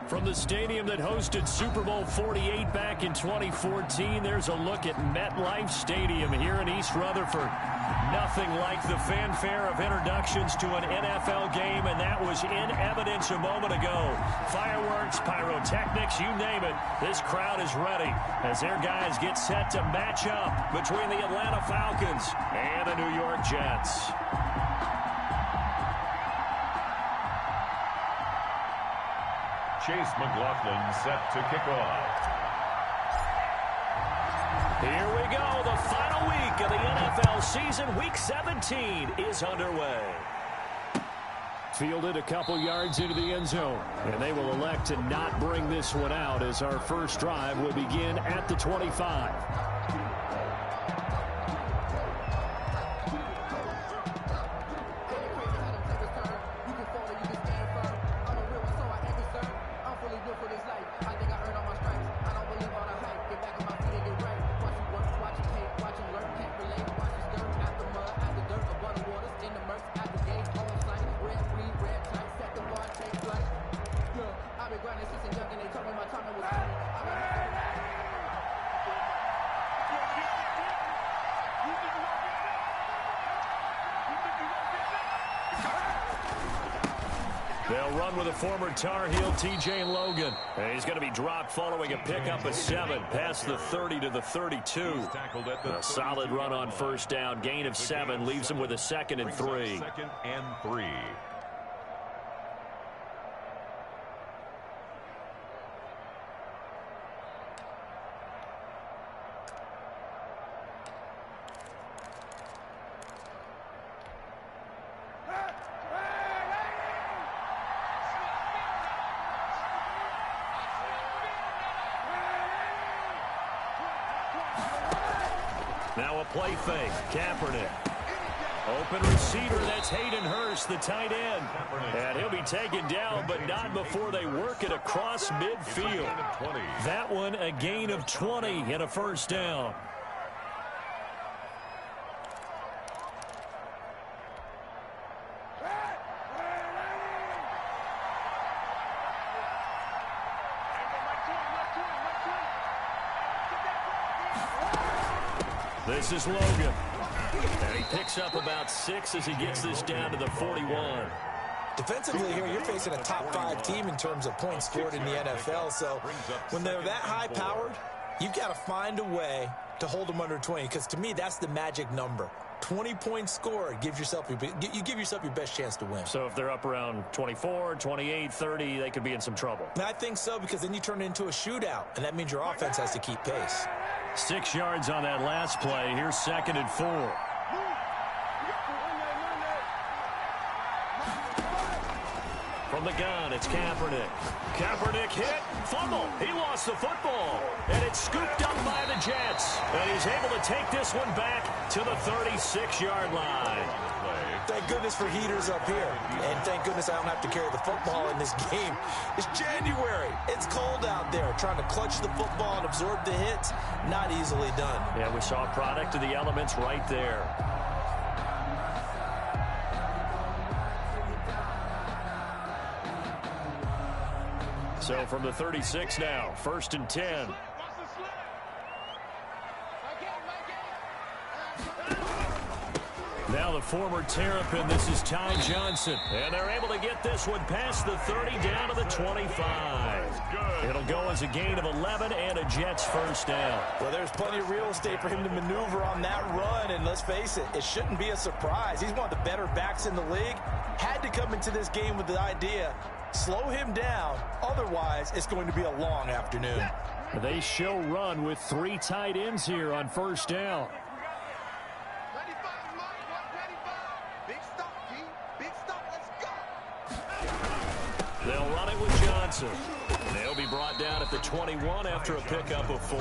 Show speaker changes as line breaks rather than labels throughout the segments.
From the stadium that hosted Super Bowl 48 back in 2014, there's a look at MetLife Stadium here in East Rutherford. Nothing like the fanfare of introductions to an NFL game, and that was in evidence a moment ago. Fireworks, pyrotechnics, you name it. This crowd is ready as their guys get set to match up between the Atlanta Falcons and the New York Jets.
Chase McLaughlin set to kick off.
Here we go. The final week of the NFL season. Week 17 is underway. Fielded a couple yards into the end zone. And they will elect to not bring this one out as our first drive will begin at the 25. They'll run with a former Tar Heel, T.J. Logan. And he's going to be dropped following a pickup of 7 past the 30 to the 32. A solid run on first down. Gain of 7 leaves him with a 2nd and 3.
2nd and 3.
Now a play fake. Kaepernick. Open receiver. That's Hayden Hurst, the tight end. And he'll be taken down, but not before they work it across midfield. That one a gain of 20 and a first down. This is Logan. And he picks up about 6 as he gets this down to the 41.
Defensively here, you're facing a top 5 team in terms of points scored in the NFL. So when they're that high-powered, you've got to find a way to hold them under 20. Because to me, that's the magic number. 20 points scored, you give yourself your best chance to win.
So if they're up around 24, 28, 30, they could be in some trouble.
And I think so, because then you turn it into a shootout, and that means your offense has to keep pace.
6 yards on that last play. Here's 2nd and 4. From the gun, it's Kaepernick. Kaepernick hit, fumble. He lost the football, and it's scooped up by the Jets. And he's able to take this one back to the 36-yard line.
Thank goodness for heaters up here. And thank goodness I don't have to carry the football in this game. It's January. It's cold out there. Trying to clutch the football and absorb the hits, not easily done.
Yeah, we saw a product of the elements right there. So from the 36 now, 1st and 10. Now the former Terrapin, this is Ty Johnson. And they're able to get this one past the 30 down to the 25. It'll go as a gain of 11 and a Jets first down.
Well, there's plenty of real estate for him to maneuver on that run. And let's face it, it shouldn't be a surprise. He's one of the better backs in the league. Had to come into this game with the idea, slow him down. Otherwise, it's going to be a long afternoon.
They show run with 3 tight ends here on first down. They'll run it with Johnson. They'll be brought down at the 21 after a pickup of 4.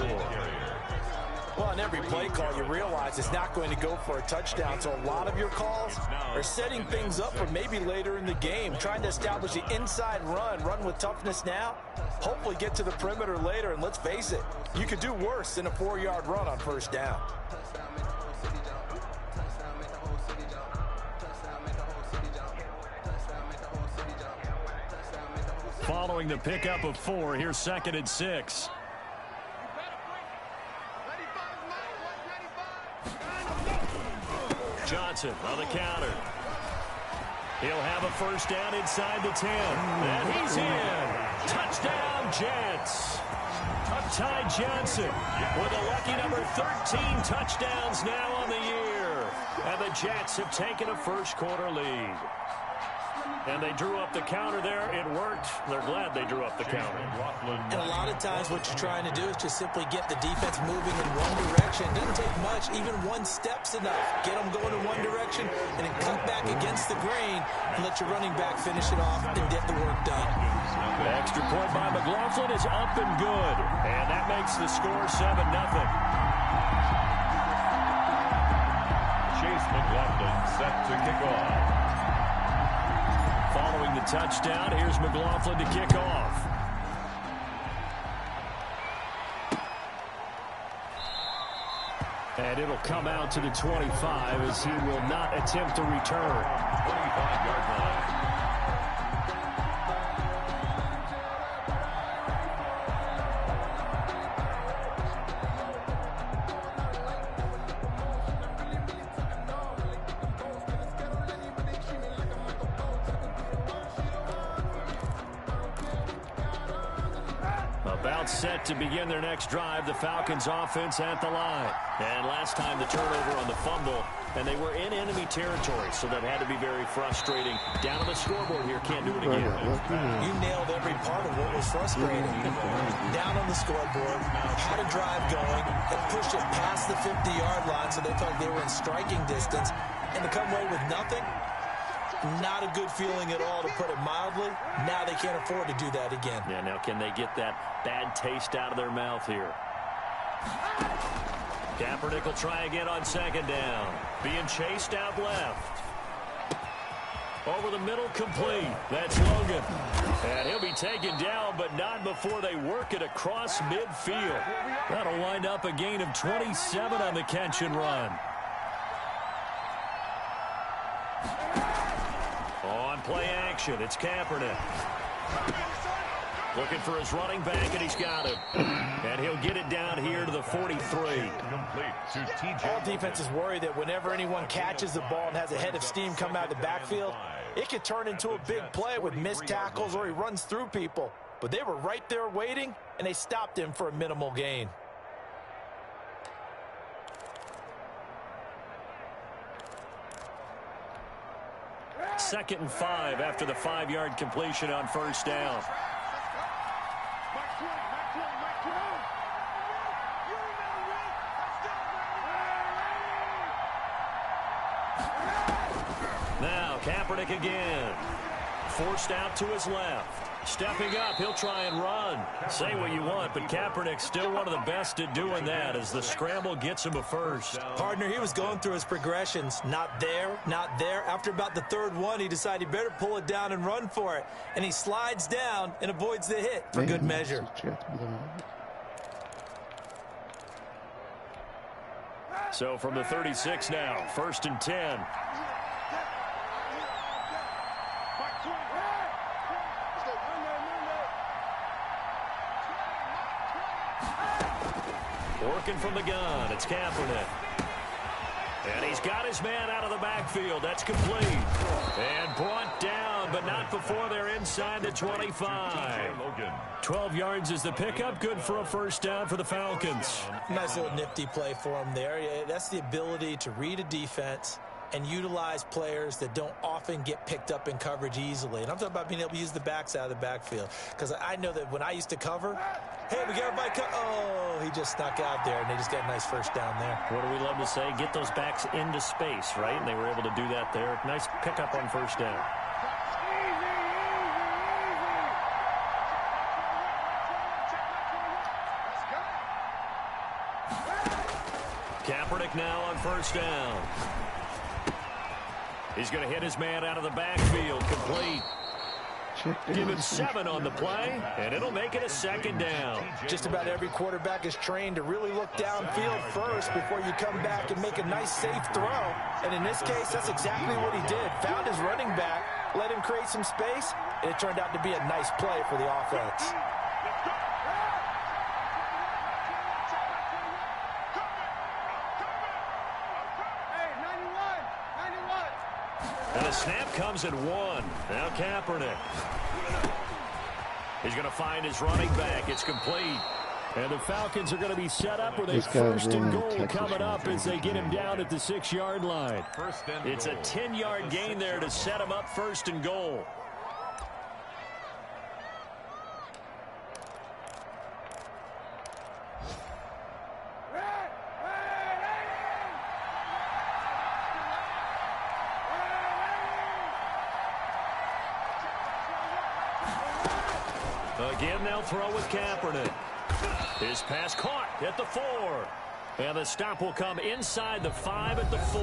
Well, on every play call, you realize it's not going to go for a touchdown. So a lot of your calls are setting things up for maybe later in the game, trying to establish the inside run with toughness now, hopefully get to the perimeter later. And let's face it, you could do worse than a 4-yard run on first down.
Following following the pickup of 4. Here's 2nd and 6. Johnson on the counter. He'll have a first down inside the 10. And he's in. Touchdown, Jets. Ty Johnson with a lucky number 13 touchdowns now on the year. And the Jets have taken a first-quarter lead. And they drew up the counter there. It worked. They're glad they drew up the counter.
And a lot of times what you're trying to do is just simply get the defense moving in one direction. It doesn't take much. Even one step's enough. Get them going in one direction and then cut back against the grain and let your running back finish it off and get the work done.
The extra point by McLaughlin is up and good. And that makes the score 7-0.
Chase McLaughlin set to kick off.
Following the touchdown, here's McLaughlin to kick off. And it'll come out to the 25 as he will not attempt to return.
25-yard line.
About set to begin their next drive, the Falcons offense at the line. And last time the turnover on the fumble, and they were in enemy territory, so that had to be very frustrating. Down on the scoreboard here, can't do it again.
You nailed every part of what was frustrating. Down on the scoreboard, had a drive going, and pushed it past the 50-yard line, so they felt they were in striking distance, and to come away with nothing, not a good feeling at all, to put it mildly. Now they can't afford to do that again.
Yeah, now can they get that bad taste out of their mouth here? Kaepernick will try again on 2nd down. Being chased out left. Over the middle, complete. That's Logan. And he'll be taken down, but not before they work it across midfield. That'll wind up a gain of 27 on the catch and run. On play action, it's Kaepernick. Looking for his running back, and he's got him. And he'll get it down here to the 43.
All defenses worry that whenever anyone catches the ball and has a head of steam come out of the backfield, it could turn into a big play with missed tackles or he runs through people. But they were right there waiting, and they stopped him for a minimal gain.
Second and 5 after the 5-yard completion on first down. Now Kaepernick again. Forced out to his left. Stepping up, he'll try and run. Say what you want, but Kaepernick's still one of the best at doing that as the scramble gets him a first.
Partner, he was going through his progressions. Not there, not there. After about the 3rd one, he decided he better pull it down and run for it. And he slides down and avoids the hit for good measure.
So from the 36 now, 1st and 10. Working from the gun, it's Kaepernick. And he's got his man out of the backfield. That's complete. And brought down, but not before they're inside the 25. 12 yards is the pickup. Good for a first down for the Falcons.
Nice little nifty play for him there. That's the ability to read a defense and utilize players that don't often get picked up in coverage easily. And I'm talking about being able to use the backs out of the backfield. Because I know that when I used to cover, hey, we got everybody oh, he just snuck out there, and they just got a nice first down there.
What do we love to say? Get those backs into space, right? And they were able to do that there. Nice pickup on first down. Kaepernick now on first down. He's going to hit his man out of the backfield. Complete. Give him 7 on the play, and it'll make it a 2nd down.
Just about every quarterback is trained to really look downfield first before you come back and make a nice, safe throw. And in this case, that's exactly what he did. Found his running back, let him create some space, and it turned out to be a nice play for the offense.
And the snap comes at 1. Now Kaepernick. He's going to find his running back. It's complete. And the Falcons are going to be set up with a first and goal coming up as they get him down at the 6-yard line. It's a 10-yard gain there to set him up first and goal. Again, they'll throw with Kaepernick. His pass caught at the 4. And the stop will come inside the 5 at the 4.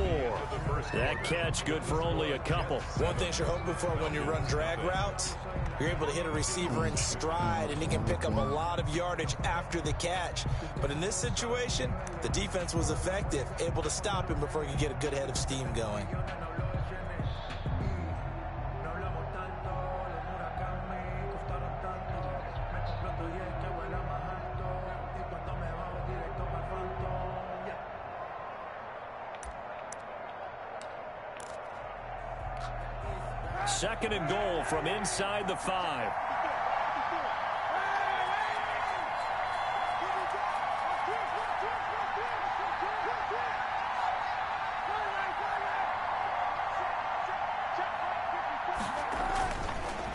That catch good for only a couple.
One thing you're hoping for when you run drag routes, you're able to hit a receiver in stride, and he can pick up a lot of yardage after the catch. But in this situation, the defense was effective, able to stop him before he could get a good head of steam going.
Second and goal from inside the 5.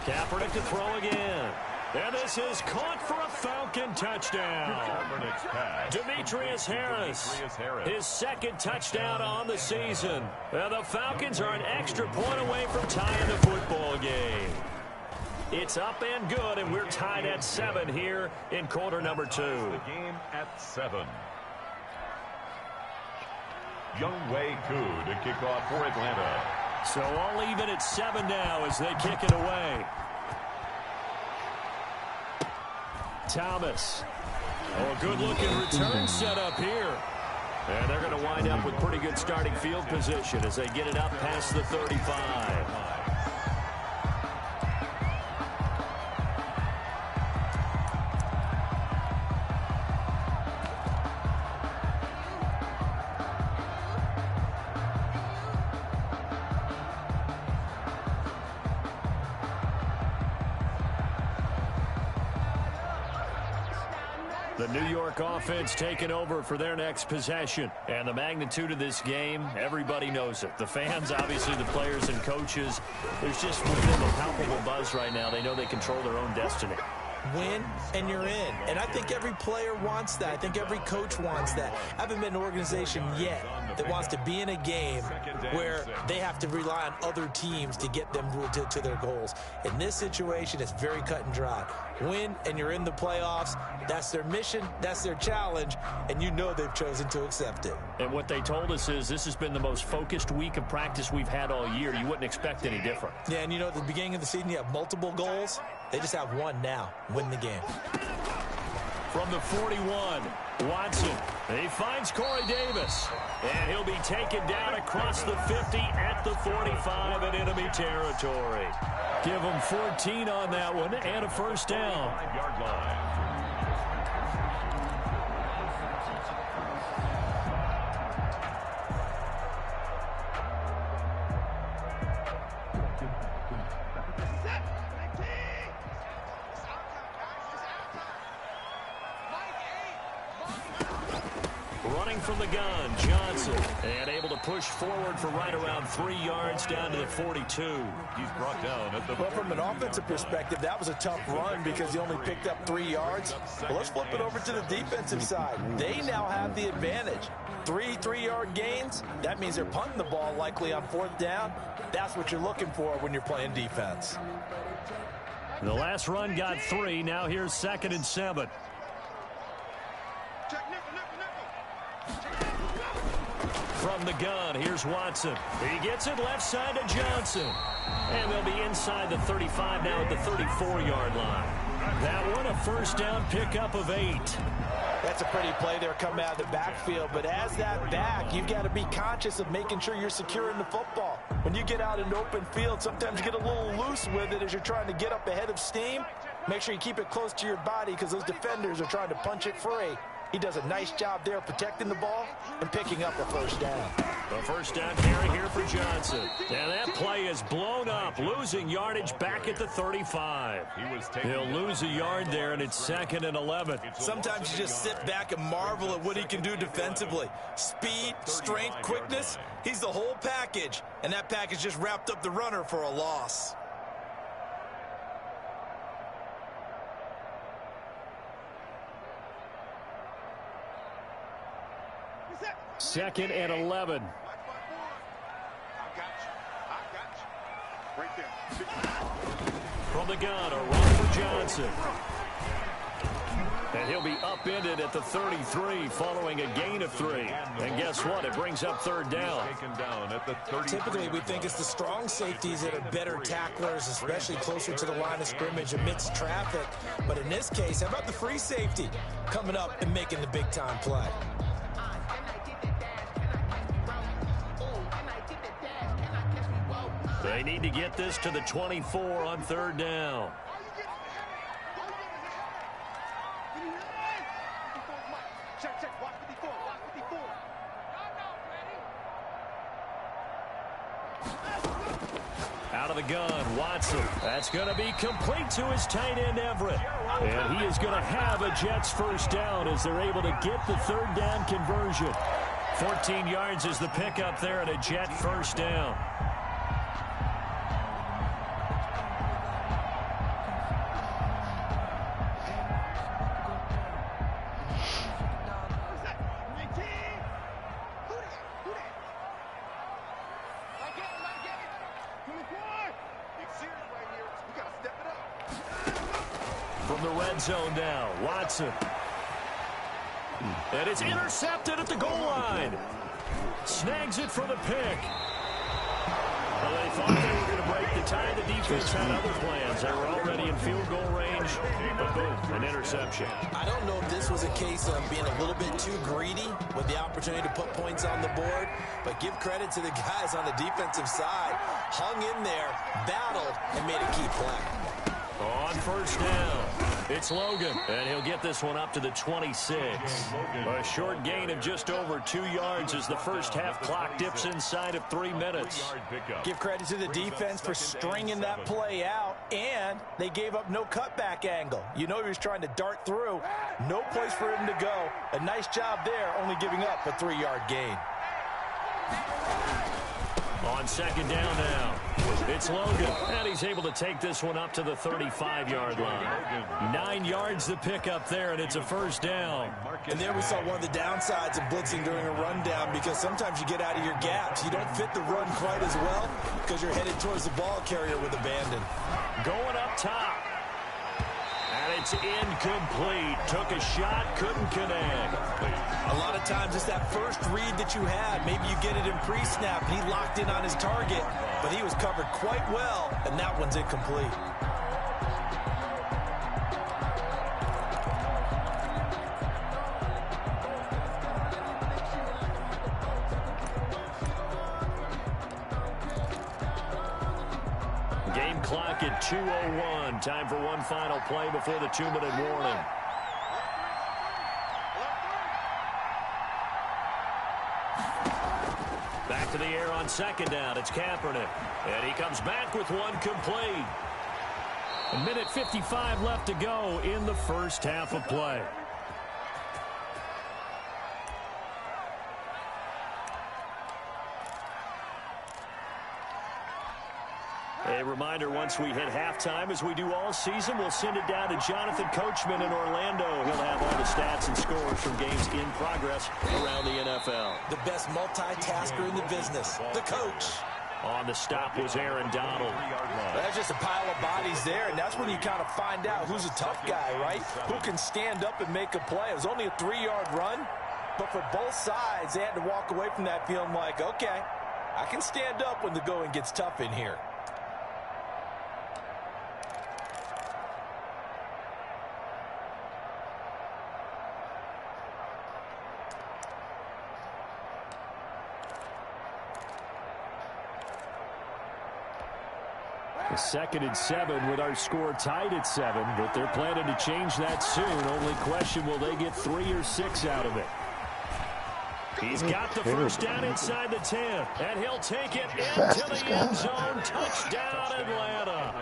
Kaepernick to throw again. And this is caught for a Falcon touchdown. Demetrius Harris, his second touchdown on the season. And the Falcons are an extra point away from tying the football game. It's up and good, and we're tied at 7 here in quarter number 2.
The game at 7. Younghoe Koo to kick off for Atlanta.
So all even at 7 now as they kick it away. Thomas. Oh, a good-looking return set up here. And they're going to wind up with pretty good starting field position as they get it up past the 35. The New York offense taking over for their next possession. And the magnitude of this game, everybody knows it. The fans, obviously the players and coaches. There's just within the palpable buzz right now. They know they control their own destiny.
Win, and you're in. And I think every player wants that. I think every coach wants that. I haven't been an organization yet that wants to be in a game where they have to rely on other teams to get them to their goals. In this situation, it's very cut and dry. Win, and you're in the playoffs. That's their mission. That's their challenge. And you know they've chosen to accept it.
And what they told us is this has been the most focused week of practice we've had all year. You wouldn't expect any different.
Yeah, and you know, at the beginning of the season, you have multiple goals. They just have one now. Win the game.
From the 41, Watson. He finds Corey Davis. And he'll be taken down across the 50 at the 45 in enemy territory. Give him 14 on that one and a first down.
5-yard line.
Running from the gun, Johnson, and able to push forward for right around 3 yards down to the 42.
He's brought down at the...
Well, from an offensive perspective, that was a tough run because he only picked up 3 yards. But let's flip it over to the defensive side. They now have the advantage. 3-3-yard gains, that means they're punting the ball likely on 4th down. That's what you're looking for when you're playing defense.
The last run got 3. Now here's 2nd and 7. From the gun, here's Watson. He gets it left side to Johnson. And they'll be inside the 35 now at the 34-yard line. That one a first down pickup of 8.
That's a pretty play there coming out of the backfield, but as that back, you've got to be conscious of making sure you're securing the football. When you get out in open field, sometimes you get a little loose with it as you're trying to get up ahead of steam. Make sure you keep it close to your body because those defenders are trying to punch it free. He does a nice job there protecting the ball and picking up a first down.
A first down carry here for Johnson. And that play is blown up, losing yardage back at the 35. He'll lose a yard there, and it's 2nd and 11.
Sometimes you just sit back and marvel at what he can do defensively. Speed, strength, quickness, he's the whole package. And that package just wrapped up the runner for a loss.
Second and 11. From the gun, a run for Johnson. And he'll be upended at the 33 following a gain of 3. And guess what? It brings up 3rd down.
Typically, we think it's the strong safeties that are better tacklers, especially closer to the line of scrimmage amidst traffic. But in this case, how about the free safety coming up and making the big-time play?
They need to get this to the 24 on 3rd down. Out of the gun, Watson. That's going to be complete to his tight end, Everett. And he is going to have a Jets first down as they're able to get the 3rd down conversion. 14 yards is the pickup there and a Jet first down. From the red zone now, Watson. And it's intercepted at the goal line. Snags it for the pick. Well, they thought they were going to break the tie. The defense had other plans. They were already in field goal range, but boom, an interception.
I don't know if this was a case of being a little bit too greedy with the opportunity to put points on the board, but give credit to the guys on the defensive side. Hung in there, battled, and made a key play.
On first down, it's Logan, and he'll get this one up to the 26. A short gain of just over 2 yards as the first half clock dips inside of 3 minutes.
Give credit to the defense for stringing that play out, and they gave up no cutback angle. You know he was trying to dart through. No place for him to go. A nice job there, only giving up a 3-yard gain.
On second down now, it's Logan, and he's able to take this one up to the 35-yard line. 9 yards the pickup there, and it's a first down.
And there we saw one of the downsides of blitzing during a rundown, because sometimes you get out of your gaps. You don't fit the run quite as well because you're headed towards the ball carrier with abandon.
Going up top. And it's incomplete. Took a shot, couldn't connect.
A lot of times it's that first read that you had. Maybe you get it in pre-snap, and he locked in on his target, but he was covered quite well, and that one's incomplete.
Game clock at 2:01. Time for one final play before the 2-minute warning. Back to the air on second down. It's Kaepernick. And he comes back with one complete. 1:55 left to go in the first half of play. A reminder, once we hit halftime, as we do all season, we'll send it down to Jonathan Coachman in Orlando. He'll have all the stats and scores from games in progress around the NFL.
The best multitasker in the business, the coach.
On the stop was Aaron Donald.
That's just a pile of bodies there, and that's when you kind of find out who's a tough guy, right? Who can stand up and make a play. It was only a 3-yard run, but for both sides, they had to walk away from that feeling like, okay, I can stand up when the going gets tough in here.
2nd and 7 with our score tied at 7, but they're planning to change that soon. Only question, will they get 3 or 6 out of it? He's got the first down inside the 10, and he'll take it into the end zone. Touchdown, Atlanta.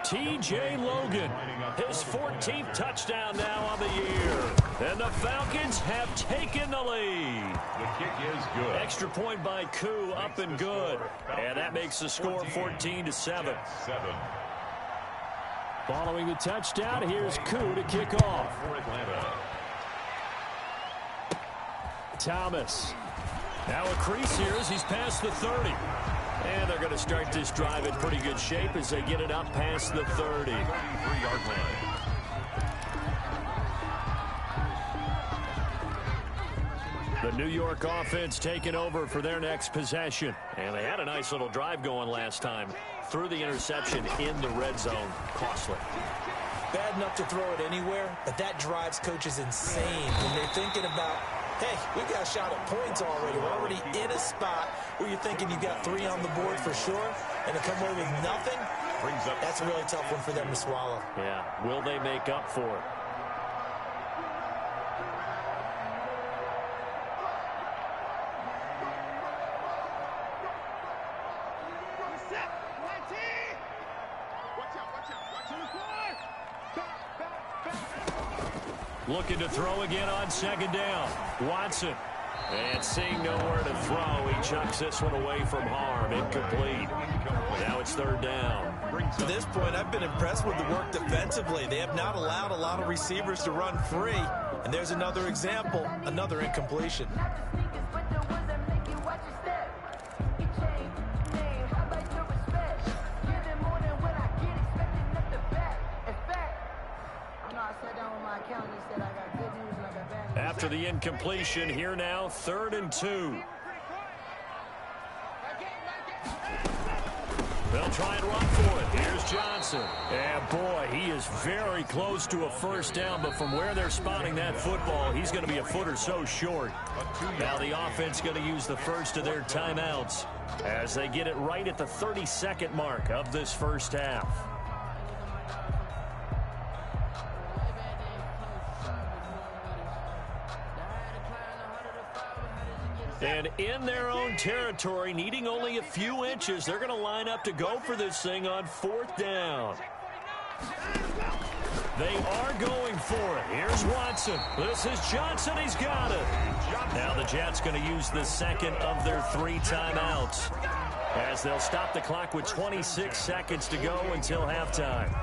T.J. Logan, his 14th touchdown now on the year. And the Falcons have taken the lead.
The kick is good.
Extra point by Koo, up and good. And that makes the score 14-7. Following the touchdown, here's Koo to kick off.
For Atlanta.
Thomas. Now a crease here as he's past the 30. And they're going to start this drive in pretty good shape as they get it up past the 30.
33-yard line.
The New York offense taking over for their next possession. And they had a nice little drive going last time. Through the interception in the red zone. Costly.
Bad enough to throw it anywhere, but that drives coaches insane when they're thinking about, hey, we got a shot at points already. We're already in a spot where you're thinking you got 3 on the board for sure, and to come away with nothing, that's a really tough one for them to swallow.
Yeah, will they make up for it? Looking to throw again on 2nd down. Watson. And seeing nowhere to throw, he chucks this one away from harm. Incomplete. Now it's 3rd down.
To this point, I've been impressed with the work defensively. They have not allowed a lot of receivers to run free. And there's another example, another incompletion.
After the incompletion, here now, 3rd and 2. They'll try and run for it. Here's Johnson. And boy, he is very close to a first down, but from where they're spotting that football, he's going to be a foot or so short. Now the offense going to use the first of their timeouts as they get it right at the 32nd mark of this first half. And in their own territory, needing only a few inches, they're going to line up to go for this thing on 4th down. They are going for it. Here's Watson. This is Johnson. He's got it. Now the Jets going to use the 2nd of their 3 timeouts as they'll stop the clock with 26 seconds to go until halftime.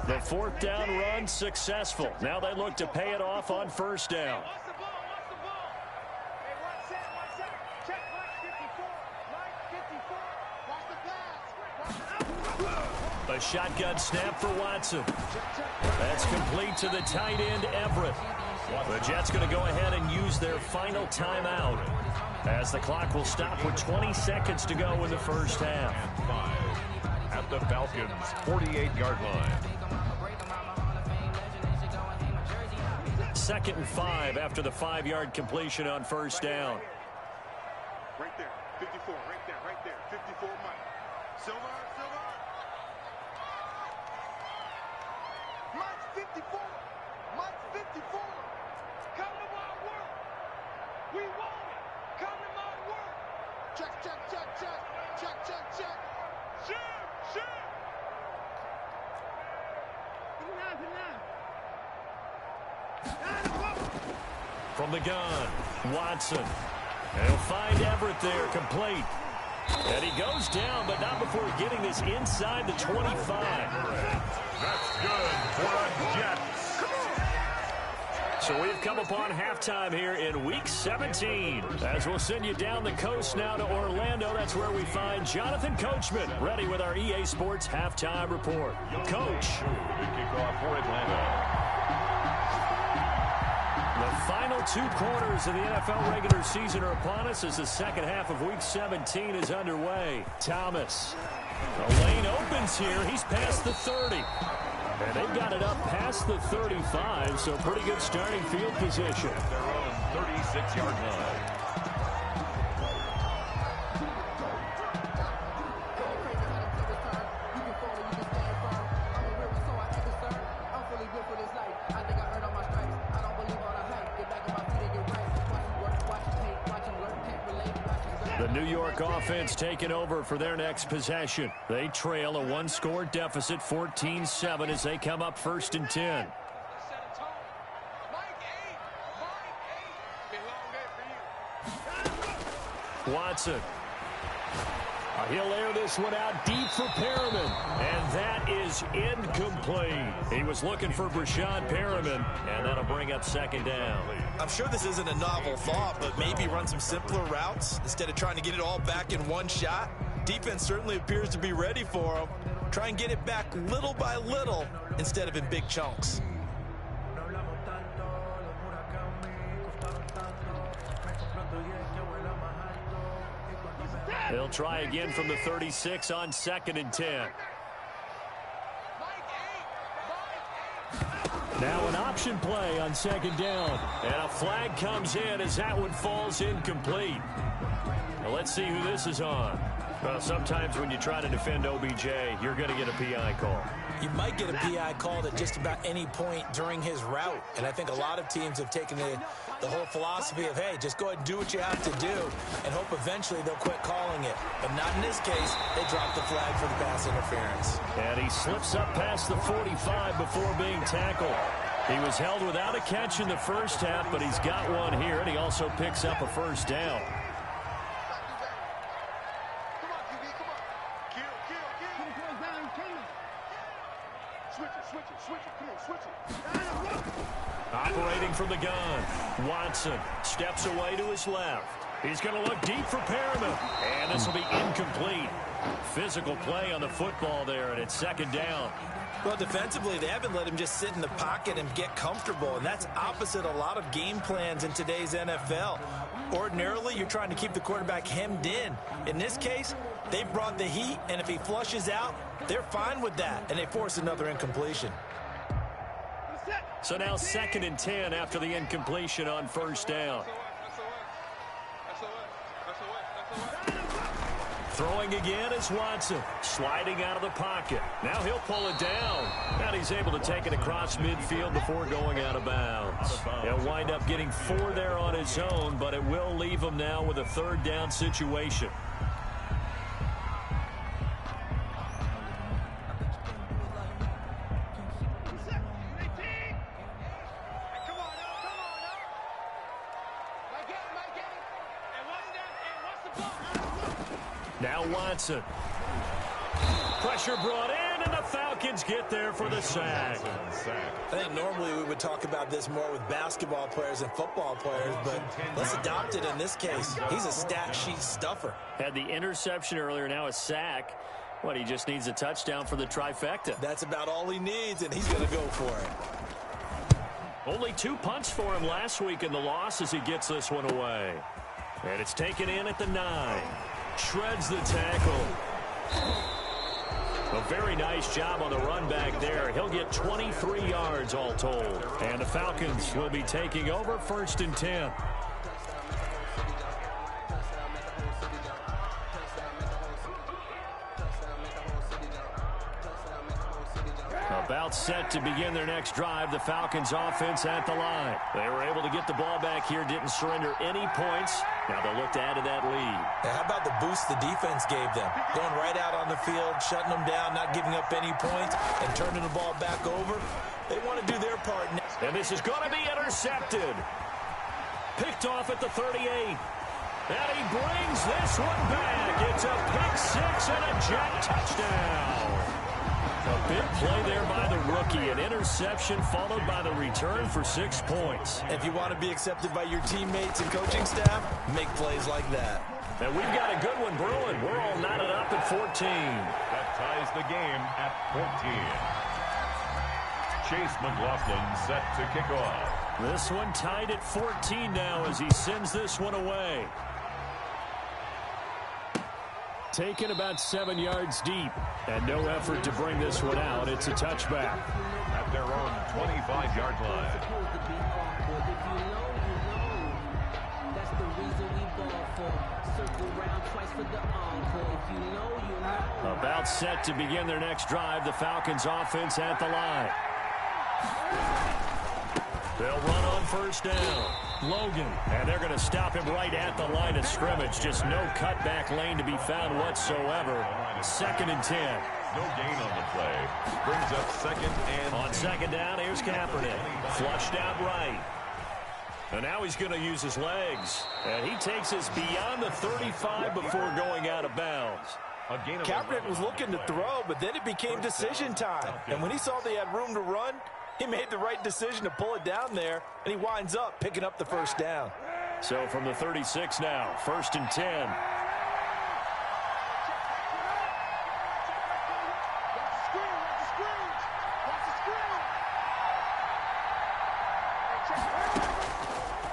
The 4th down run successful. Now they look to pay it off on 1st down. A shotgun snap for Watson. That's complete to the tight end, Everett. The Jets going to go ahead and use their final timeout as the clock will stop with 20 seconds to go in the first half.
At the Falcons' 48-yard line.
2nd and 5 after the 5-yard completion on 1st down.
Right there, 54, right there, 54, Mike. Silver. Mike's 54. Come to my work. We want it. Come to my work. Check. Shoot.
From the gun, Watson. And he'll find Everett there, complete. And he goes down, but not before getting this inside the 25.
That's good for a Jets.
So we've come upon halftime here in Week 17. As we'll send you down the coast now to Orlando, that's where we find Jonathan Coachman, ready with our EA Sports Halftime Report. Coach.
The kickoff for Atlanta.
The final 2 quarters of the NFL regular season are upon us as the second half of Week 17 is underway. Thomas. The lane opens here. He's past the 30. And they've got it up past the 35, so pretty good starting field position.
At their own 36-yard line.
The New York offense taking over for their next possession. They trail a one-score deficit, 14-7, as they come up 1st and 10. Watson. He'll air this one out deep for Perriman, and that is incomplete. He was looking for Brashad Perriman, and that'll bring up 2nd down.
I'm sure this isn't a novel thought, but maybe run some simpler routes instead of trying to get it all back in one shot. Defense certainly appears to be ready for him. Try and get it back little by little instead of in big chunks.
They'll try again from the 36 on 2nd and 10. Now an option play on 2nd down. And a flag comes in as that one falls incomplete. Now let's see who this is on. Well, sometimes when you try to defend OBJ, you're going to get a PI call.
You might get a PI called at just about any point during his route. And I think a lot of teams have taken the whole philosophy of, hey, just go ahead and do what you have to do and hope eventually they'll quit calling it. But not in this case. They dropped the flag for the pass interference.
And he slips up past the 45 before being tackled. He was held without a catch in the first half, but he's got one here, and he also picks up a 1st down. Operating from the gun, Watson steps away to his left. He's going to look deep for Perriman, and this will be incomplete. Physical play on the football there, and it's 2nd down.
Well, defensively, they haven't let him just sit in the pocket and get comfortable, and that's opposite a lot of game plans in today's NFL. Ordinarily, you're trying to keep the quarterback hemmed in. In this case, they brought the heat, and if he flushes out, they're fine with that, and they force another incompletion.
So now 2nd and 10 after the incompletion on 1st down. Throwing again is Watson, sliding out of the pocket. Now he'll pull it down. And he's able to take it across midfield before going out of bounds. He'll wind up getting 4 there on his own, but it will leave him now with a 3rd down situation. Now Watson. Pressure brought in, and the Falcons get there for the sack.
I think normally we would talk about this more with basketball players and football players, but let's adopt it in this case. He's a stat sheet stuffer.
Had the interception earlier, now a sack. What, he just needs a touchdown for the trifecta.
That's about all he needs, and he's going to go for it.
Only 2 punts for him last week in the loss as he gets this one away. And it's taken in at the 9. Shreds the tackle. A very nice job on the run back there. He'll get 23 yards all told. And the Falcons will be taking over 1st and 10. About set to begin their next drive. The Falcons offense at the line. They were able to get the ball back here, didn't surrender any points. Now they'll look to add to that lead.
How about the boost the defense gave them? Going right out on the field, shutting them down, not giving up any points, and turning the ball back over. They want to do their part.
And this is going to be intercepted. Picked off at the 38. And he brings this one back. It's a pick 6 and a jet touchdown. A big play there by the rookie. An interception followed by the return for 6 points.
If you want to be accepted by your teammates and coaching staff, make plays like that.
And we've got a good one brewing. We're all knotted up at 14.
That ties the game at 14. Chase McLaughlin set to kick off.
This one tied at 14 now as he sends this one away. taken about 7 yards deep. And no effort to bring this one out. It's a touchback.
At their own 25-yard line.
About set to begin their next drive. The Falcons offense at the line. They'll run on first down. Logan. And they're going to stop him right at the line of scrimmage. Just no cutback lane to be found whatsoever. 2nd and 10.
No gain on the play. Brings up 2nd and 10.
On 2nd down, here's Kaepernick. Flushed out right. And now he's going to use his legs. And he takes us beyond the 35 before going out of bounds.
Kaepernick was looking to throw, but then it became decision time. And when he saw they had room to run, he made the right decision to pull it down there, and he winds up picking up the first down.
So from the 36 now, 1st and 10.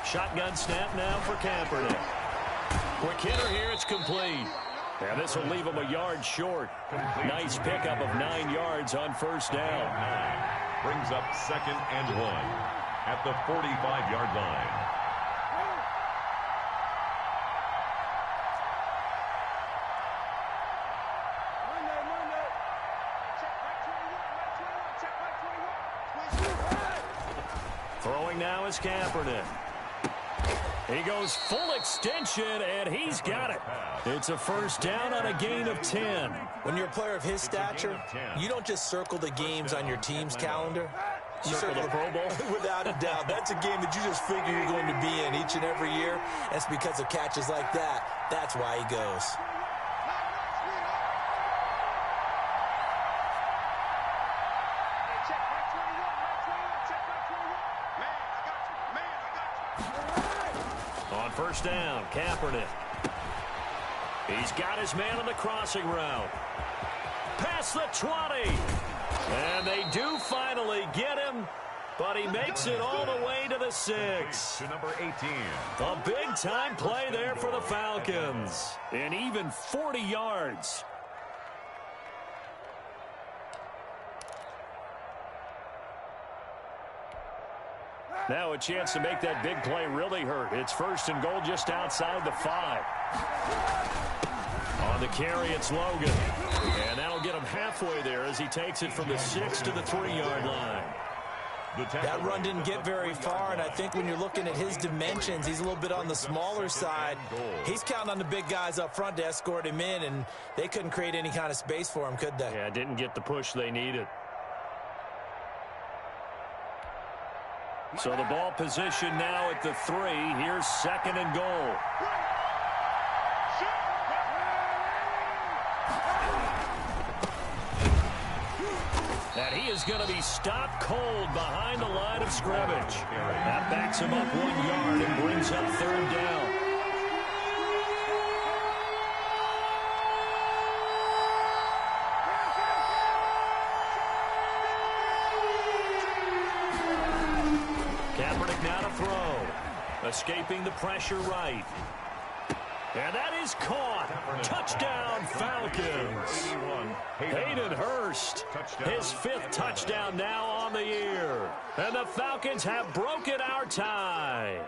Shotgun snap now for Kaepernick. Quick hitter here, it's complete. And this will leave him a yard short. Nice pickup of 9 yards on first down.
Brings up 2nd and 1 at the 45-yard line.
Throwing now is Kaepernick. He goes full extension, and he's got it. It's a first down on a gain of 10.
When you're a player of his stature, you don't just circle the games on your team's calendar. You circle the Pro Bowl? Without a doubt. That's a game that you just figure you're going to be in each and every year. That's because of catches like that. That's why he goes.
On first down, Kaepernick. He's got his man on the crossing route. Past the 20. And they do finally get him, but he makes it all the way to the 6.
To number 18.
A big-time play there for the Falcons. And even 40 yards. Now a chance to make that big play really hurt. It's 1st and goal just outside the 5. On the carry, it's Logan. And that'll get him halfway there as he takes it from the 6 to the 3-yard line.
That run didn't get very far, and I think when you're looking at his dimensions, he's a little bit on the smaller side. He's counting on the big guys up front to escort him in, and they couldn't create any kind of space for him, could they?
Yeah, didn't get the push they needed. So the ball position now at the 3. Here's 2nd and goal. And he is going to be stopped cold behind the line of scrimmage. That backs him up 1 yard and brings up 3rd down. Kaepernick now to throw. Escaping the pressure right. And that is caught. Touchdown, Falcons. Hayden Hurst, his 5th touchdown now on the year. And the Falcons have broken our tie.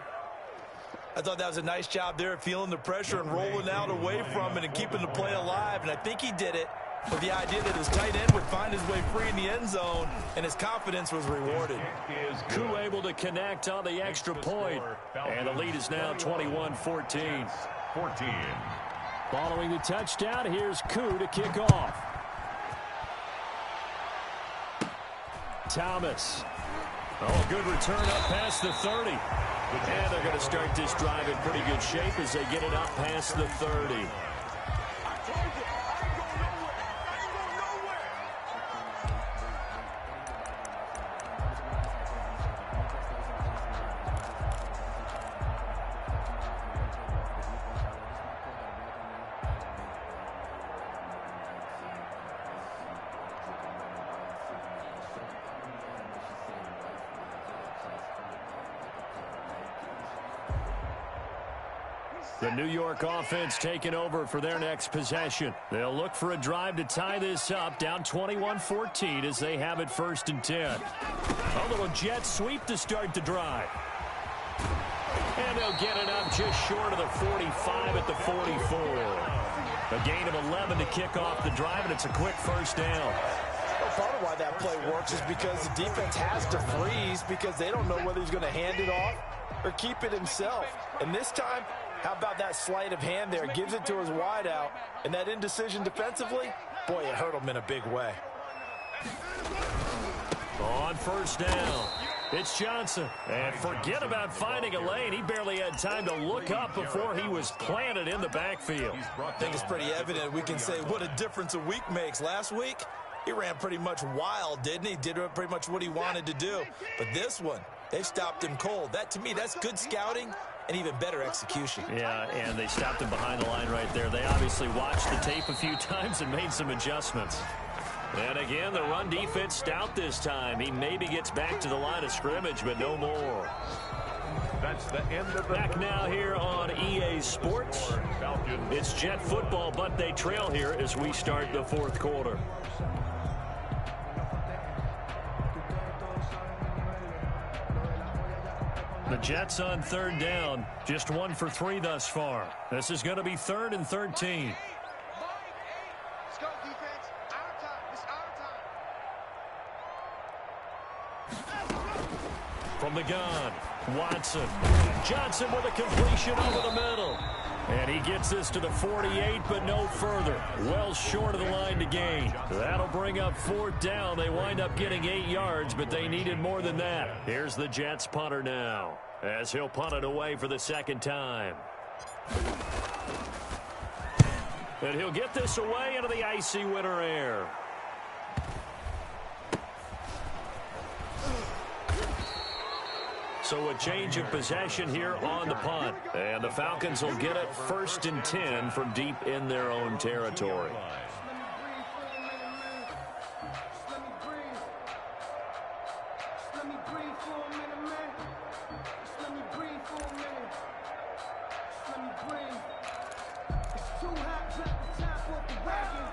I thought that was a nice job there, feeling the pressure and rolling out away from it and keeping the play alive. And I think he did it with the idea that his tight end would find his way free in the end zone, and his confidence was rewarded.
Koo able to connect on the extra point, and the lead is now 21-14. Following the touchdown, here's Koo to kick off. Thomas. Oh, good return up past the 30. And they're going to start this drive in pretty good shape as they get it up past the 30. The New York offense taking over for their next possession. They'll look for a drive to tie this up, down 21-14 as they have it 1st and 10. A little jet sweep to start the drive. And they'll get it up just short of the 45 at the 44. A gain of 11 to kick off the drive, and it's a quick 1st down.
Well, part of why that play works is because the defense has to freeze because they don't know whether he's going to hand it off or keep it himself. And this time, how about that sleight of hand there? Gives it to his wideout. And that indecision defensively, boy, it hurt him in a big way.
On 1st down, it's Johnson. And forget about finding a lane. He barely had time to look up before he was planted in the backfield.
I think it's pretty evident. We can say what a difference a week makes. Last week, he ran pretty much wild, didn't he? Did pretty much what he wanted to do. But this one, they stopped him cold. That, to me, that's good scouting and even better execution.
Yeah, and they stopped him behind the line right there. They obviously watched the tape a few times and made some adjustments. And again, the run defense stout this time. He maybe gets back to the line of scrimmage, but no more.
That's the end of the
back now here on EA Sports. It's Jet football, but they trail here as we start the 4th quarter. The Jets on 3rd down, just 1 for 3 thus far. This is going to be 3rd and 13.
Let's go, defense. Our time. It's our time.
From the gun, Watson. Johnson with a completion over the middle. And he gets this to the 48, but no further. Well short of the line to gain. That'll bring up 4th down. They wind up getting 8 yards, but they needed more than that. Here's the Jets punter now, as he'll punt it away for the 2nd time. And he'll get this away into the icy winter air. So a change of possession here on the punt. And the Falcons will get it 1st and 10 from deep in their own territory.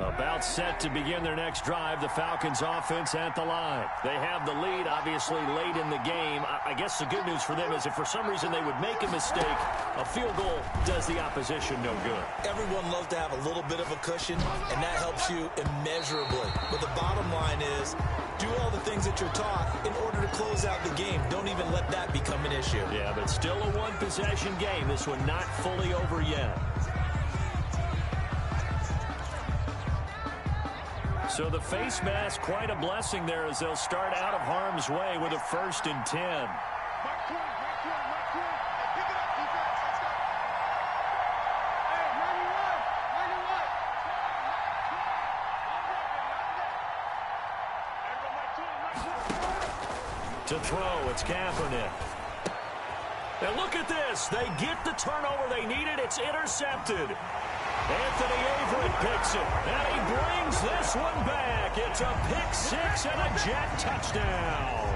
About set to begin their next drive. The Falcons offense at the line. They have the lead, obviously, late in the game. I guess the good news for them is if for some reason they would make a mistake, a field goal does the opposition no good.
Everyone loves to have a little bit of a cushion, and that helps you immeasurably. But the bottom line is, do all the things that you're taught in order to close out the game. Don't even let that become an issue.
Yeah, but still a one-possession game. This one not fully over yet. So the face mask, quite a blessing there as they'll start out of harm's way with a 1st and 10.
Pick it up, defense. Let's go. Hey, 91.
To throw, it's Kaepernick. And look at this. They get the turnover they needed. It's intercepted. Anthony Averett picks it, and he brings this one back. It's a pick 6 and a Jet touchdown.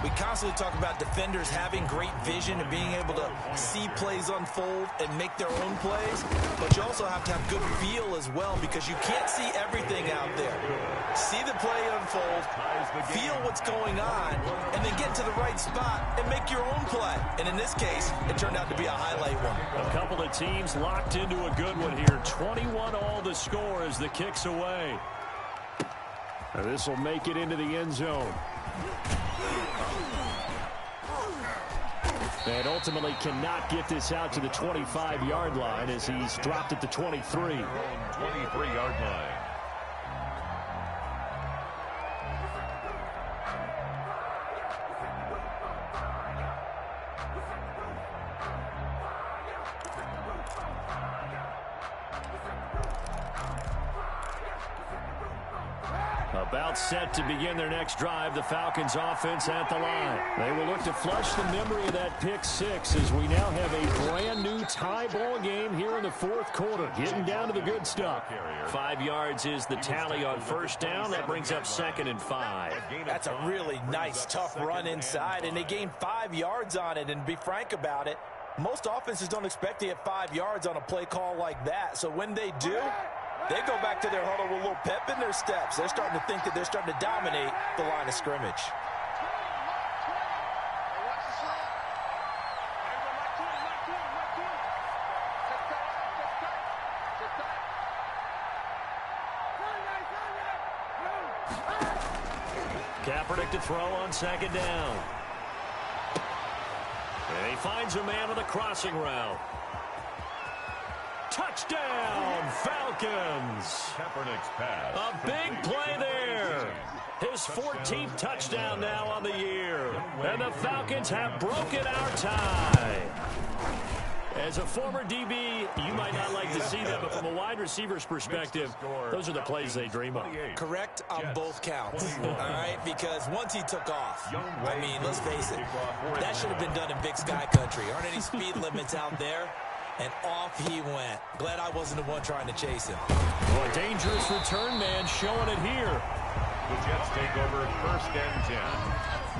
We constantly talk about defenders having great vision and being able to see plays unfold and make their own plays, but you also have to have good feel as well because you can't see everything out there. See the play unfold, feel what's going on, and then get to the right spot and make your own play. And in this case, it turned out to be a highlight one.
A couple of teams locked into a good one here. 21 all the score as the kick's away. And this will make it into the end zone. And ultimately cannot get this out to the 25-yard line as he's dropped at the 23.
23-yard line.
About set to begin their next drive, the Falcons offense at the line. They will look to flush the memory of that pick 6 as we now have a brand new tie ball game here in the 4th quarter. Getting down to the good stuff. 5 yards is the tally on 1st down. That brings up 2nd and 5.
That's a really nice, tough run inside, and they gained 5 yards on it. And to be frank about it, Most offenses don't expect to get 5 yards on a play call like that. So when they do, they go back to their huddle with a little pep in their steps. They're starting to think that they're starting to dominate the line of scrimmage.
Kaepernick to throw on second down. And he finds a man on the crossing route. Touchdown, Falcons.
Kaepernick's pass.
A big play there. His 14th touchdown now on the year. And the Falcons have broken our tie. As a former DB, you might not like to see that, but from a wide receiver's perspective, those are the plays they dream of.
Correct on both counts, all right? Because once he took off, I mean, let's face it, that should have been done in Big Sky Country. Aren't any speed limits out there? And off he went. Glad I wasn't the one trying to chase him.
Well, a dangerous return man showing it here.
The Jets take over 1st and 10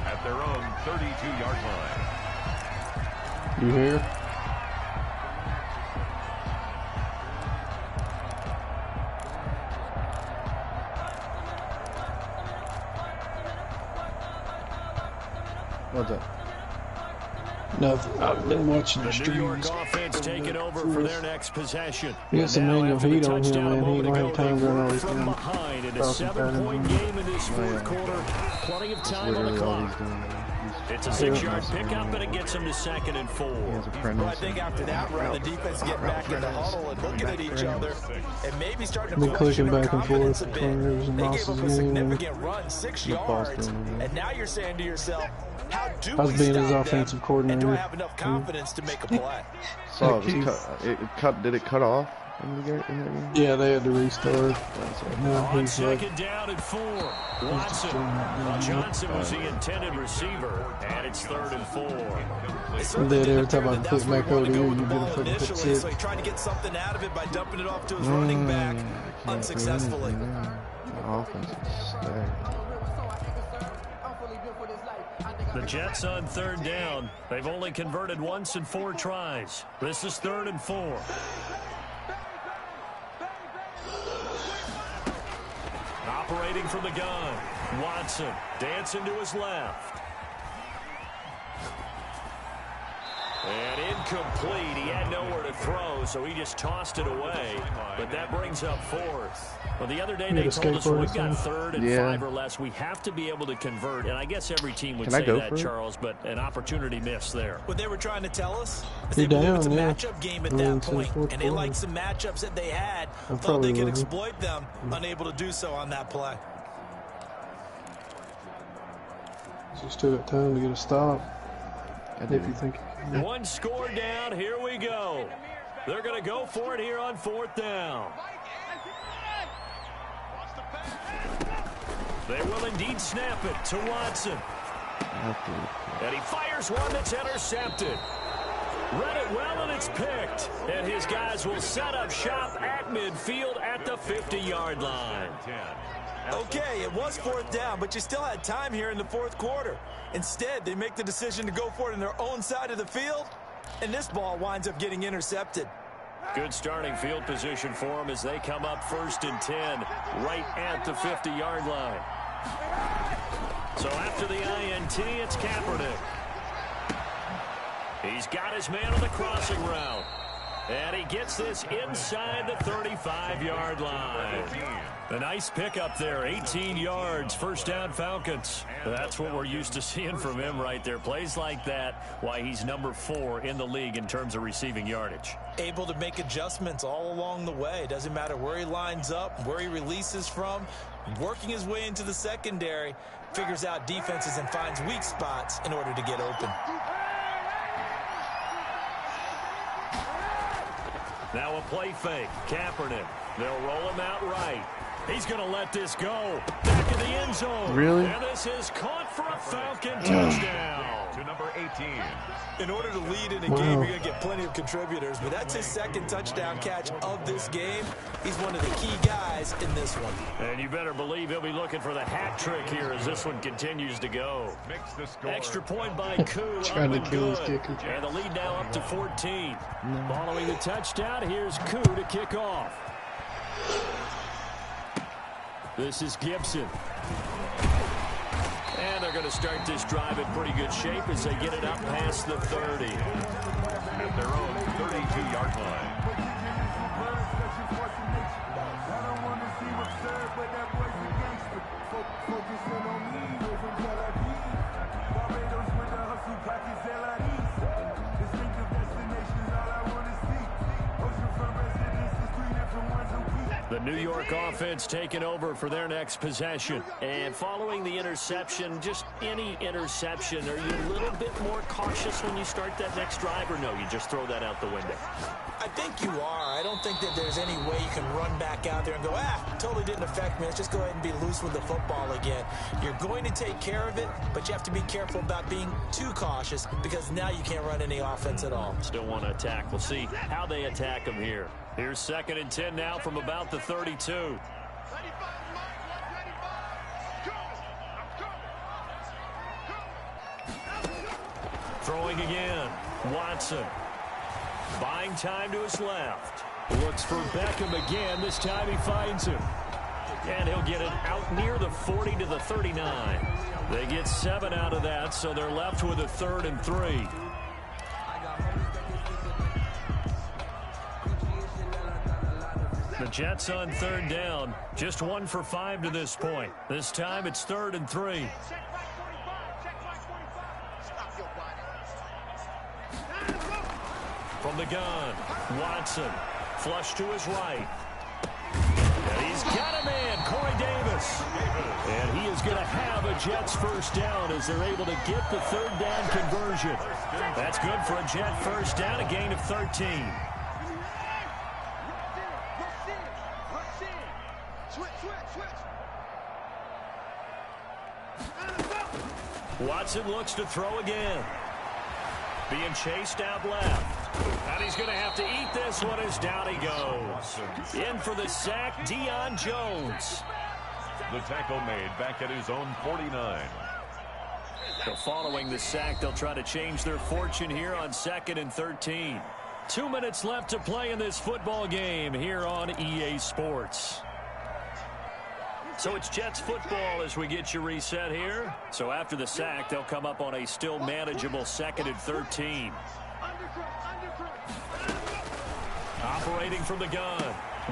at their own 32-yard line.
You here? What's up? Nothing. I've been watching the
The New York
streams.
offense taking over for their next possession.
We got some
Now,
manual
after the
heat on here,
touchdown a
man. He
moment
don't
ago,
have time
they
to run all
worked
these
from
damn
behind in a
Falcons
7-point
patterns.
game in this fourth quarter. Plenty of time on the
Literally all he's
clock.
doing, man.
It's a
He's
6-yard
doing
pickup,
nothing.
and it gets him to 2nd and 4.
He has a
Well, I
premise.
think after that run, the defense getting back in the huddle and looking at each other and maybe starting to
Been
question
clicking
their
back and
confidence
forth
a
between
bit.
Rivers and
They gave
Moss's
up a
game,
significant run, 6
What Boss
yards,
doing, man?
and now you're saying to yourself, how do
How's
we
being his
stop
offensive
them,
coordinator?
and do I have enough confidence to make a play?
So did it cut off in the game?
Yeah, they had to restart. No,
On
he's like,
2nd down and 4.
just
Watson.
doing that, man.
Johnson was the intended receiver, and it's 3rd and 4.
It certainly
Then
didn't
every time
appear
I
that
click
that's where
back
he wanted
over
to
here,
go with
you
the
get a
ball
fucking pick
initially,
six.
so he tried to get something out of it by dumping it off to his running back unsuccessfully.
The offense is stacked.
The Jets on 3rd down. They've only converted once in 4 tries. This is 3rd and 4. Operating from the gun. Watson dancing to his left. And incomplete. He had nowhere to throw, so he just tossed it away. But that brings up 4th. Well, the other day they told us when we've got 3rd and 5 or less, we have to be able to convert. And I guess every team would say that, Charles, but an opportunity missed there.
What they were trying to tell us is
You're
they believe
down,
it's a
yeah.
matchup game at
Going
that
into the
point,
fourth
and they
quarter.
liked some matchups that they had,
I
thought
probably
they could
will.
exploit them, unable to do so on that play.
So still got time to get a stop.
I
If
did.
you think.
One score down. Here we go. They're going to go for it here on 4th down. They will indeed snap it to Watson. And he fires one that's intercepted. Read it well, and it's picked. And his guys will set up shop at midfield at the 50-yard line.
Okay, it was 4th down, but you still had time here in the 4th quarter. Instead, they make the decision to go for it on their own side of the field, and this ball winds up getting intercepted.
Good starting field position for them as they come up 1st and 10 right at the 50-yard line. So after the INT, it's Kaepernick. He's got his man on the crossing route. And he gets this inside the 35-yard line. A nice pickup there, 18 yards, 1st down Falcons. That's what we're used to seeing from him right there. Plays like that, why he's number 4 in the league in terms of receiving yardage.
Able to make adjustments all along the way. Doesn't matter where he lines up, where he releases from. Working his way into the secondary, figures out defenses and finds weak spots in order to get open.
Now a play fake. Kaepernick. They'll roll him out right. He's going to let this go. Back in the end zone.
Really?
And this is caught for a Falcon touchdown.
to number 18.
In order to lead in a game, you're going to get plenty of contributors, but that's his second touchdown catch of this game. He's one of the key guys in this one.
And you better believe he'll be looking for the hat trick here as this one continues to go.
Makes the score.
Extra point by Koo.
Trying to kill his kicker.
And the lead now up to 14. Following the touchdown, here's Koo to kick off. This is Gibson. And they're going to start this drive in pretty good shape as they get it up past the 30.
At their own 32-yard line.
The New York offense taking over for their next possession. And following the interception, just any interception, are you a little bit more cautious when you start that next drive, or no, you just throw that out the window?
I think you are. I don't think that there's any way you can run back out there and go, totally didn't affect me. Let's just go ahead and be loose with the football again. You're going to take care of it, but you have to be careful about being too cautious because now you can't run any offense at all.
Still want to attack. We'll see how they attack them here. Here's 2nd and 10 now from about the 32. Throwing again. Watson. Buying time to his left. Looks for Beckham again. This time he finds him. And he'll get it out near the 40 to the 39. They get 7 out of that, so they're left with a 3rd and 3. The Jets on 3rd down. Just 1 for 5 to this point. This time it's 3rd and 3. From the gun, Watson. Flush to his right. And he's got a man, Corey Davis. And he is going to have a Jets 1st down as they're able to get the 3rd down conversion. That's good for a Jet 1st down, a gain of 13. Watson looks to throw again. Being chased out left. And he's going to have to eat this one as down he goes. In for the sack, Deion Jones.
The tackle made back at his own 49.
So following the sack, they'll try to change their fortune here on 2nd and 13. 2 minutes left to play in this football game here on EA Sports. So it's Jets football as we get you reset here. So after the sack, they'll come up on a still manageable 2nd and 13. Operating from the gun.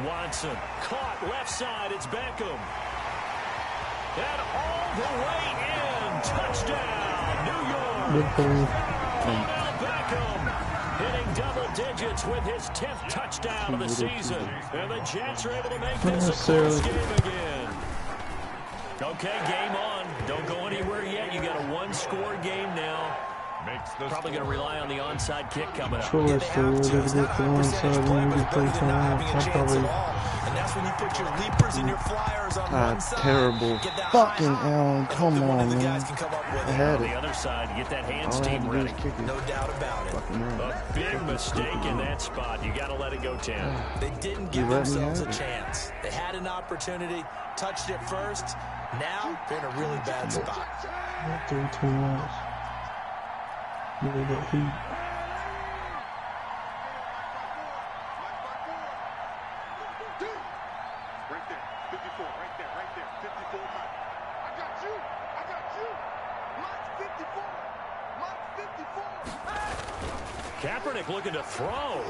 Watson caught left side. It's Beckham. And all the way in. Touchdown, New York. Odell Beckham hitting double digits with his 10th touchdown of the season. And the Jets are able to make this a close game again. Okay, game on. Don't go anywhere yet. You got a 1-score game now. Probably going to rely on the onside kick coming up.
Sure, still get the onside when we get played time.
And that's when you put your leapers and your flyers on one side.
Terrible. Fucking Allen, come on, man.
I
had
On
it.
the other side, you get that hands team ready.
No doubt about it.
A big mistake in that spot. You got to let it go 10.
They didn't give themselves a chance. They had an opportunity, touched it first. Now they're in a really bad spot.
3 times. Look at that heat.
Right there, 54, right there, 54. I got you, Mike 54, Mike 54.
Kaepernick looking to throw.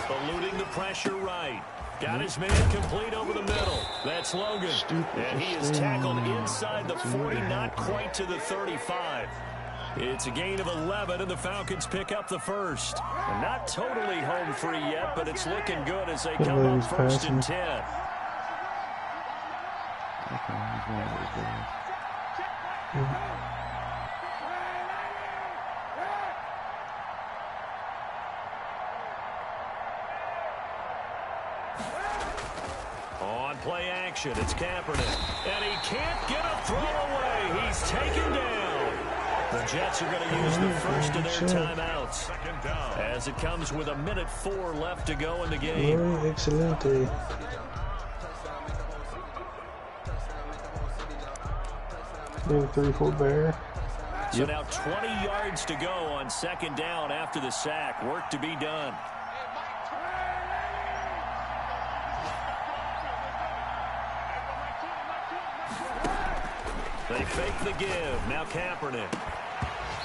Eluding the pressure right. Got his man complete over the middle. That's Logan. And he is tackled inside the 40, not quite to the 35. It's a gain of 11, and the Falcons pick up the 1st. And not totally home free yet, but it's looking good as they come up 1st and 10. On play action, it's Kaepernick. And he can't get a throw away. He's taken down. The Jets are going to use the first of their timeouts as it comes with 1:04 left to go in the game.
Muy excelente. Maybe 3-4 bear.
So now 20 yards to go on second down after the sack. Work to be done. They fake the give. Now Kaepernick.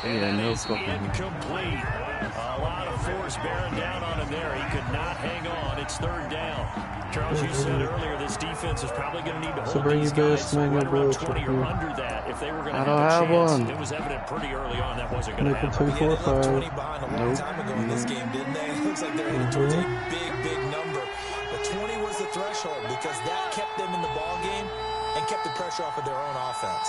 And that is incomplete. A lot of force bearing down on him there. He could not hang on. It's third down. Charles, you said earlier this defense is probably going to need to hold these guys right around 20 or under that if they were going to have a chance. It was evident pretty early on that wasn't going to happen.
They left 20 behind a long time ago in this game, didn't they? It looks like they're headed towards a big number. But 20 was the threshold because that kept them in the ball game and kept the pressure off of their own offense.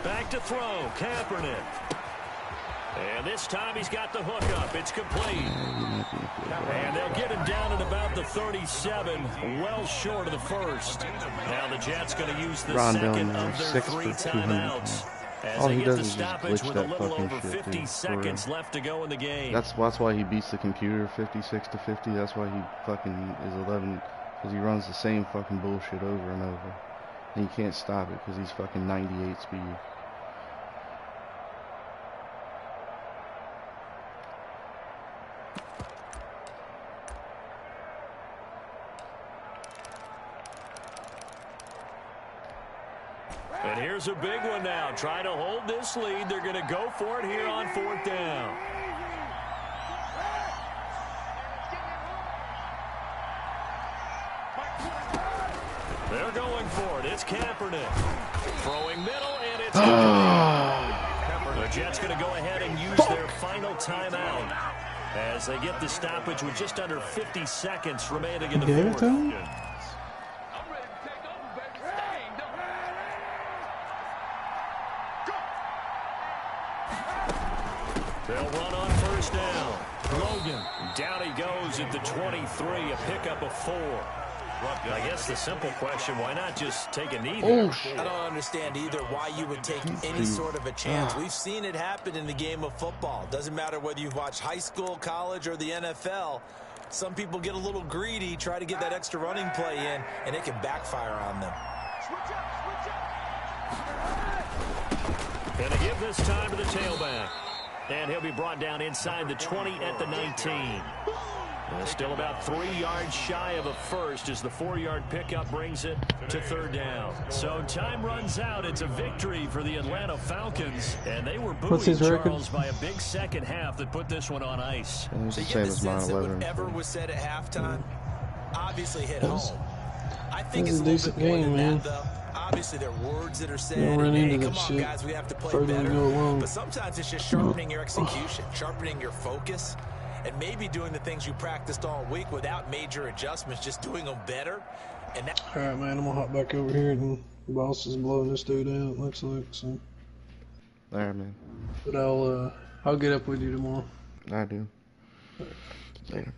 Back to throw, Kaepernick. And this time he's got the hook up. It's complete. And they'll get him down at about the 37, well short of the first. Now the Jets going to use the second of their 3 timeouts. As they get the stoppage with a little over 50 seconds left to go in the game.
That's why he beats the computer 56-50. That's why he fucking is 11, because he runs the same fucking bullshit over and over. And you can't stop it because he's fucking 98 speed.
And here's a big one now. Trying to hold this lead. They're going to go for it here on fourth down. They're going for it. It's Kaepernick. Throwing middle, and it's the Jets going to go ahead and use their final timeout as they get the stoppage with just under 50 seconds remaining in the fourth. They'll run on first down. Logan, down he goes at the 23, a pickup of 4. I guess the simple question, why not just take a knee there?
I don't understand either why you would take any sort of a chance. We've seen it happen in the game of football. Doesn't matter whether you've watched high school, college, or the NFL. Some people get a little greedy, try to get that extra running play in, and it can backfire on them.
Going to give this time to the tailback. And he'll be brought down inside the 20 at the 19. Still about 3 yards shy of a first as the 4-yard pickup brings it to third down. So time runs out. It's a victory for the Atlanta Falcons. And they were buoyed, Charles, by a big second half that put this one on ice.
So you get the sense that whatever was said at halftime obviously hit home. I think it's a decent game, man. Obviously, there are words that are said. Hey, come on, guys, we have to play better. But sometimes it's just sharpening your execution, sharpening your focus, and maybe doing the things you practiced all week without major adjustments, just doing them better. And that
all right, man, I'm going to hop back over here, and the boss is blowing this dude out, looks like. So.
All right, man.
But I'll get up with you tomorrow.
I do. Later.